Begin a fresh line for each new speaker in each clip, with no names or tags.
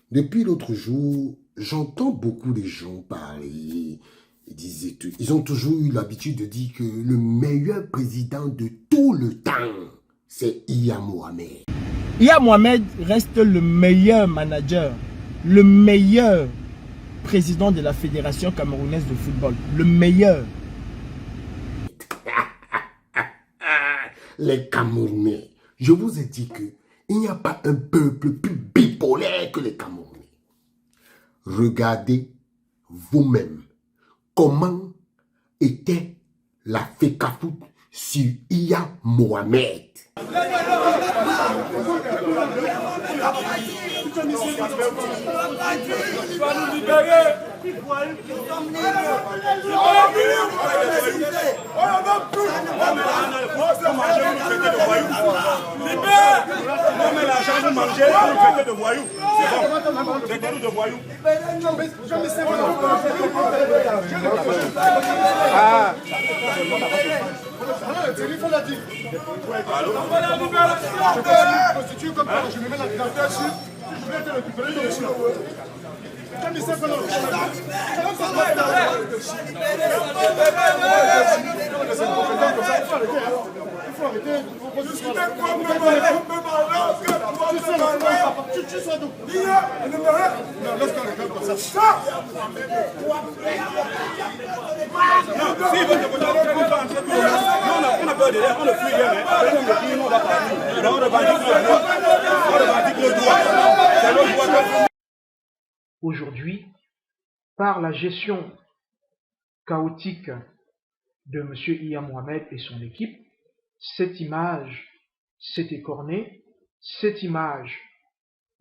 Depuis l'autre jour, j'entends beaucoup de gens parler. Ils ont toujours eu l'habitude de dire que le meilleur président de tout le temps, c'est Yahya Mohamed.
Yahya Mohamed reste le meilleur manager, le meilleur président de la Fédération camerounaise de football. Le meilleur.
Les Camerounais, je vous ai dit qu'il n'y a pas un peuple plus bipolaire que les Camerounais. Regardez vous-même comment était la FECAFOOT sur Yahya Mohamed.
Aujourd'hui, par la gestion chaotique de M. Yahya Mohamed et son équipe, cette image s'est écornée, cette image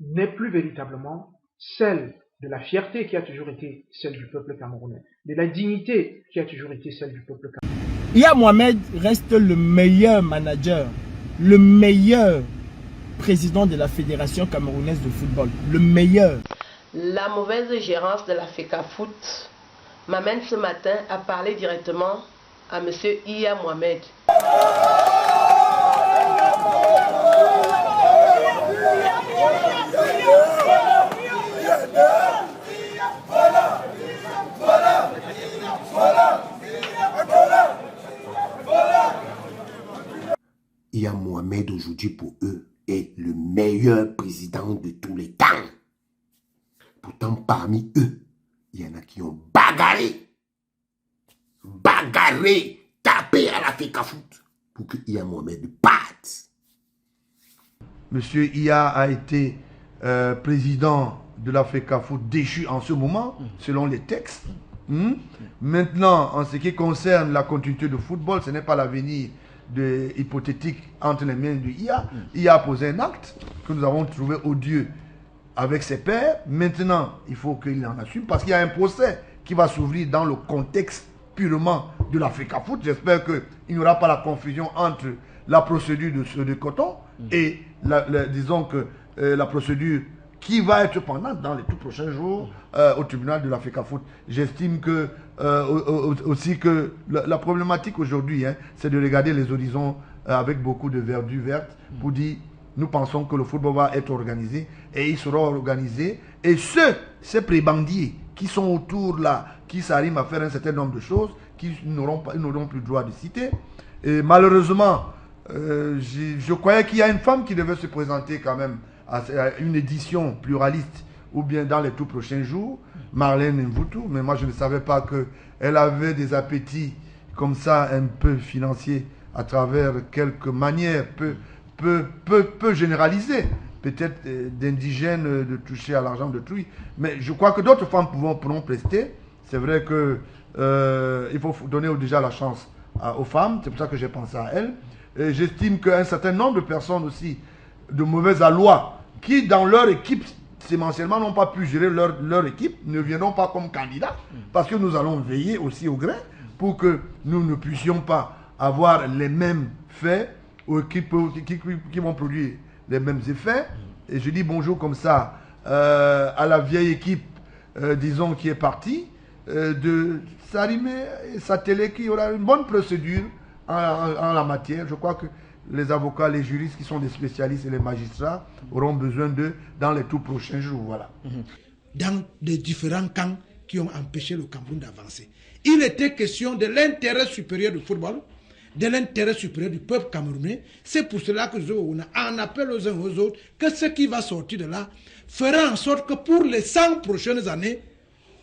n'est plus véritablement celle de la fierté qui a toujours été celle du peuple camerounais, de la dignité qui a toujours été celle du peuple camerounais.
Yahya Mohamed reste le meilleur manager, le meilleur président de la Fédération camerounaise de football. Le meilleur.
La mauvaise gérance de la FECAFOOT m'amène ce matin à parler directement à M. Yahya Mohamed.
Yahya Mohamed aujourd'hui pour eux est le meilleur président de tous les temps. Pourtant, parmi eux, il y en a qui ont bagarré, tapé à la FECAFOOT pour que Yahya Mohamed parte.
Monsieur Yahya a été président de la FECAFOOT déchu en ce moment, selon les textes. Maintenant, en ce qui concerne la continuité du football, ce n'est pas l'avenir hypothétique entre les mains de Yahya. Yahya a posé un acte que nous avons trouvé odieux avec ses pairs. Maintenant, il faut qu'il en assume parce qu'il y a un procès qui va s'ouvrir dans le contexte purement de la FECAFOOT. J'espère qu'il n'y aura pas la confusion entre la procédure de Coton et disons que la procédure qui va être pendante dans les tout prochains jours au tribunal de la FECAFOOT. J'estime que aussi que la problématique aujourd'hui, c'est de regarder les horizons avec beaucoup de verdure verte pour dire nous pensons que le football va être organisé et il sera organisé. Et ces prébandiers qui sont autour là, qui s'arriment à faire un certain nombre de choses, qui n'auront plus le droit de citer. Et malheureusement, je croyais qu'il y a une femme qui devait se présenter quand même à une édition pluraliste ou bien dans les tout prochains jours, Marlène Mvutu, mais moi je ne savais pas qu'elle avait des appétits comme ça un peu financiers à travers quelques manières peu généralisées, peut-être d'indigènes de toucher à l'argent d'autrui, mais je crois que d'autres femmes pourront prester. C'est vrai que il faut donner déjà la chance aux femmes, c'est pour ça que j'ai pensé à elles. J'estime qu'un certain nombre de personnes aussi de mauvaise aloi qui dans leur équipe sémentiellement n'ont pas pu gérer leur équipe ne viendront pas comme candidats parce que nous allons veiller aussi au grain pour que nous ne puissions pas avoir les mêmes faits ou qui vont produire les mêmes effets. Et je dis bonjour comme ça à la vieille équipe disons qui est partie de s'arrimer, s'atteler qu'il y aura une bonne procédure en la matière. Je crois que les avocats, les juristes qui sont des spécialistes et les magistrats auront besoin d'eux dans les tout prochains jours. Voilà.
Dans les différents camps qui ont empêché le Cameroun d'avancer. Il était question de l'intérêt supérieur du football, de l'intérêt supérieur du peuple camerounais. C'est pour cela que on appelle aux uns aux autres que ce qui va sortir de là fera en sorte que pour les 100 prochaines années,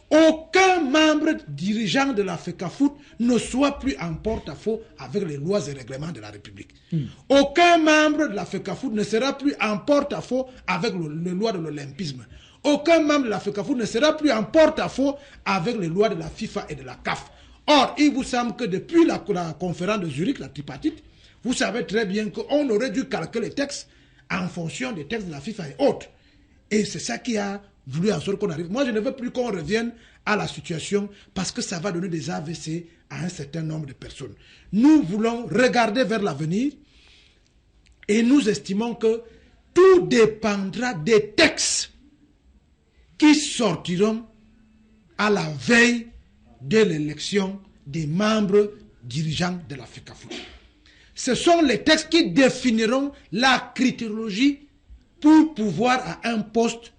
aucun membre dirigeant de la FECAFOOT ne soit plus en porte-à-faux avec les lois et règlements de la République. Aucun membre de la FECAFOOT ne sera plus en porte-à-faux avec les lois de l'olympisme. Aucun membre de la FECAFOOT ne sera plus en porte-à-faux avec les lois de la FIFA et de la CAF. Or, il vous semble que depuis la conférence de Zurich, la tripartite, vous savez très bien qu'on aurait dû calculer les textes en fonction des textes de la FIFA et autres. Et c'est ça qui a voulu en sorte qu'on arrive. Moi, je ne veux plus qu'on revienne à la situation parce que ça va donner des AVC à un certain nombre de personnes. Nous voulons regarder vers l'avenir et nous estimons que tout dépendra des textes qui sortiront à la veille de l'élection des membres dirigeants de la FECAFOOT. Ce sont les textes qui définiront la critérologie pour pouvoir à un poste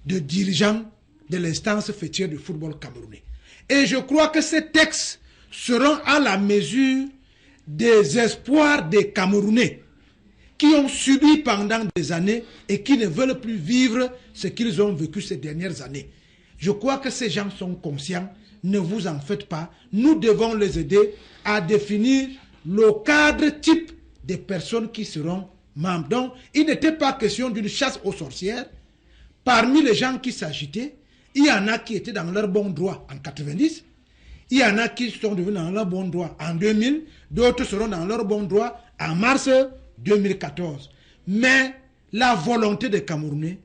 de dirigeant de l'instance fêtière du football camerounais. Et je crois que ces textes seront à la mesure des espoirs des Camerounais qui ont subi pendant des années et qui ne veulent plus vivre ce qu'ils ont vécu ces dernières années. Je crois que ces gens sont conscients, ne vous en faites pas. Nous devons les aider à définir le cadre type des personnes qui seront membres. Donc, il n'était pas question d'une chasse aux sorcières. Parmi les gens qui s'agitaient, il y en a qui étaient dans leur bon droit en 90, il y en a qui sont devenus dans leur bon droit en 2000, d'autres seront dans leur bon droit en mars 2014. Mais la volonté des Camerounais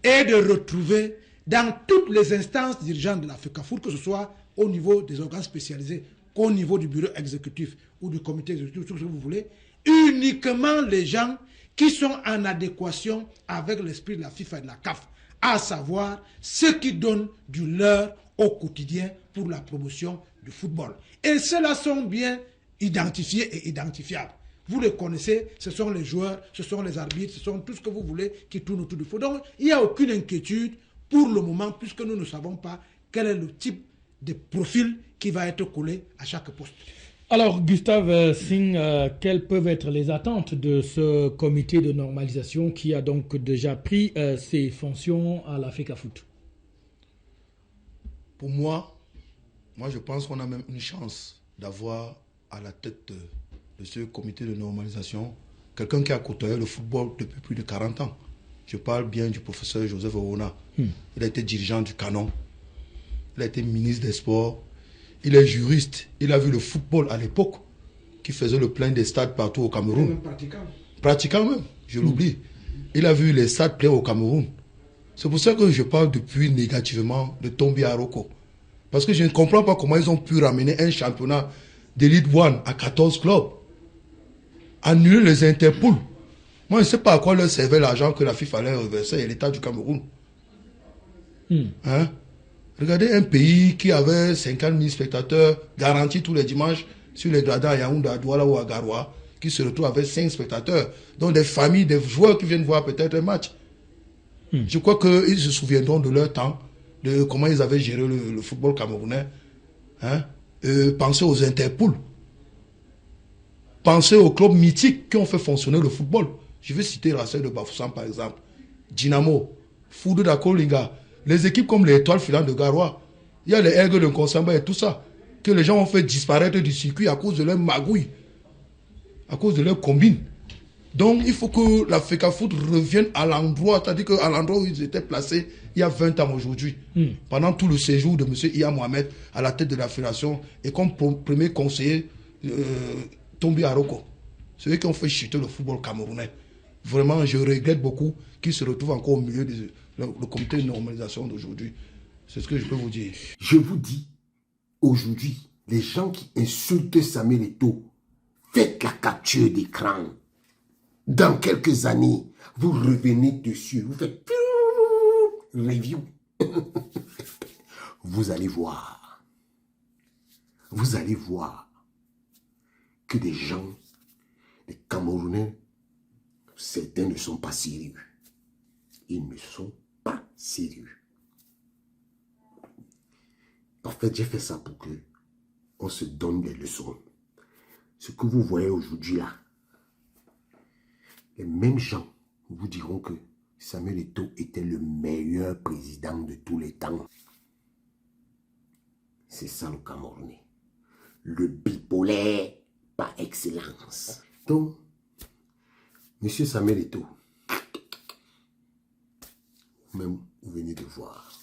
est de retrouver dans toutes les instances dirigeantes de la FECAFOOT, que ce soit au niveau des organes spécialisés, qu'au niveau du bureau exécutif ou du comité exécutif, tout ce que vous voulez, uniquement les gens qui sont en adéquation avec l'esprit de la FIFA et de la CAF, à savoir ceux qui donnent du leur au quotidien pour la promotion du football. Et ceux-là sont bien identifiés et identifiables. Vous les connaissez, ce sont les joueurs, ce sont les arbitres, ce sont tout ce que vous voulez qui tourne autour du football. Donc, il n'y a aucune inquiétude pour le moment, puisque nous ne savons pas quel est le type de profil qui va être collé à chaque poste.
Alors, Gustave Singh, quelles peuvent être les attentes de ce comité de normalisation qui a donc déjà pris ses fonctions à la FECAFOOT?
Pour moi, je pense qu'on a même une chance d'avoir à la tête de ce comité de normalisation quelqu'un qui a côtoyé le football depuis plus de 40 ans. Je parle bien du professeur Joseph Orona. Il a été dirigeant du Canon. Il a été ministre des Sports. Il est juriste. Il a vu le football à l'époque qui faisait le plein des stades partout au Cameroun. Pratiquant même, je l'oublie. Il a vu les stades pleins au Cameroun. C'est pour ça que je parle depuis négativement de Tombi Aroko. Parce que je ne comprends pas comment ils ont pu ramener un championnat d'Elite One à 14 clubs. Annuler les Interpools. Moi, je ne sais pas à quoi leur servait l'argent que la FIFA allait reverser et l'État du Cameroun. Hein? Regardez un pays qui avait 50 000 spectateurs garantis tous les dimanches sur les gradins à Yaoundé, à Douala ou à Garoua, qui se retrouve avec 5 spectateurs, dont des familles, des joueurs qui viennent voir peut-être un match. Je crois qu'ils se souviendront de leur temps, de comment ils avaient géré le football camerounais. Hein? Pensez aux Interpools. Pensez aux clubs mythiques qui ont fait fonctionner le football. Je vais citer la sœur de Bafoussam par exemple. Dynamo, Foudou d'Akolinga, les équipes comme les Étoiles filantes de Garoua. Il y a les Aigles de Nkonsamba et tout ça. Que les gens ont fait disparaître du circuit à cause de leur magouille. À cause de leur combine. Donc il faut que la FECAFOOT revienne à l'endroit, c'est-à-dire qu'à l'endroit où ils étaient placés il y a 20 ans aujourd'hui. Pendant tout le séjour de M. Iya Mohamed à la tête de la fédération et comme premier conseiller Tombi Aroko. Ceux qui ont fait chuter le football camerounais. Vraiment, je regrette beaucoup qu'ils se retrouvent encore au milieu du comité de normalisation d'aujourd'hui. C'est ce que je peux vous dire.
Je vous dis, aujourd'hui, les gens qui insultent Samuel Eto'o, faites la capture d'écran. Dans quelques années, vous revenez dessus, vous faites review. Vous allez voir. Vous allez voir que des gens Les Camerounais, certains ne sont pas sérieux. Ils ne sont pas sérieux. En fait, j'ai fait ça pour que on se donne des leçons. Ce que vous voyez aujourd'hui là, les mêmes gens vous diront que Samuel Eto'o était le meilleur président de tous les temps. C'est ça le Camerounais. Le bipolaire par excellence. Donc, Monsieur Samuel Eto'o, même vous venez de voir.